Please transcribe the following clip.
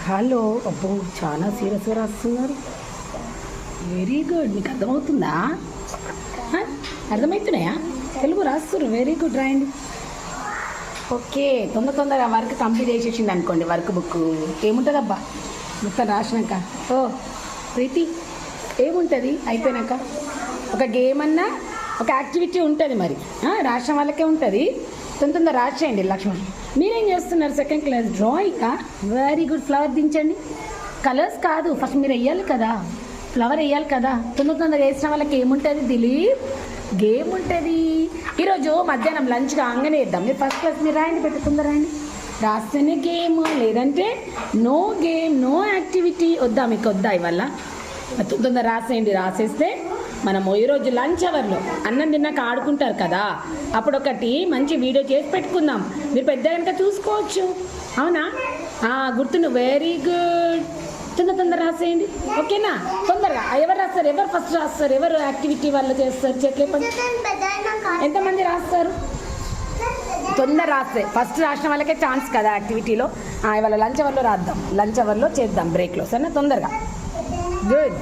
Hello అబ్బో చాలా సీరియస్గా రాస్తున్నారు. Very good. మీకు అర్థమవుతుందా? అర్థమవుతున్నాయా? తెలుగు రాస్తున్నారు. వెరీ గుడ్, రాయండి. ఓకే, తొందరగా వర్క్ కంప్లీట్ చేసేసింది అనుకోండి. వర్క్ బుక్ ఏముంటుంది అబ్బా మొత్తం రాసినాక? ఓ ప్రీతి, ఏముంటుంది అయిపోయినాక? ఒక గేమ్ అన్నా ఒక యాక్టివిటీ ఉంటుంది. మరి రాసిన వాళ్ళకే ఉంటుంది. తొందరగా రాసేయండి. లక్ష్మణ్, మీరేం చేస్తున్నారు? సెకండ్ క్లాస్ డ్రాయింగా? Very good. ఫ్లవర్ దించండి. కలర్స్ కాదు, ఫస్ట్ మీరు వేయాలి కదా, ఫ్లవర్ వేయాలి కదా. తొందరగా వేసిన వాళ్ళకి ఏముంటుంది? దిలీప్, గేమ్ ఉంటుంది. ఈరోజు మధ్యాహ్నం లంచ్ కాగానే వేద్దాం. మీరు ఫస్ట్ క్లాస్ మీరు రాయండి, పెట్టుకుందా రాయండి. రాస్తేనే గేమ్, లేదంటే నో గేమ్, నో యాక్టివిటీ. వద్దా మీకు? వద్దా ఇవాళ? తొందరగా రాసేయండి. రాసేస్తే మనము ఈరోజు లంచ్ అవర్లో అన్నం తిన్నాక ఆడుకుంటారు కదా, అప్పుడు ఒకటి మంచి వీడియో చేసి పెట్టుకుందాం. మీరు పెద్ద కనుక చూసుకోవచ్చు. అవునా? గుర్తుండు. Very good. తొందర రాసేయండి. ఓకేనా? తొందరగా ఎవరు రాస్తారు? ఎవరు ఫస్ట్ రాస్తారు? ఎవరు యాక్టివిటీ వాళ్ళు చేస్తారు? చెప్పండి. ఎంతమంది రాస్తారు? తొందర రాస్తే ఫస్ట్ రాసిన వాళ్ళకే ఛాన్స్ కదా యాక్టివిటీలో. ఇవాళ లంచ్ అవర్లో రాద్దాం. లంచ్ అవర్లో చేద్దాం, బ్రేక్లో. సరేనా? తొందరగా. గుడ్.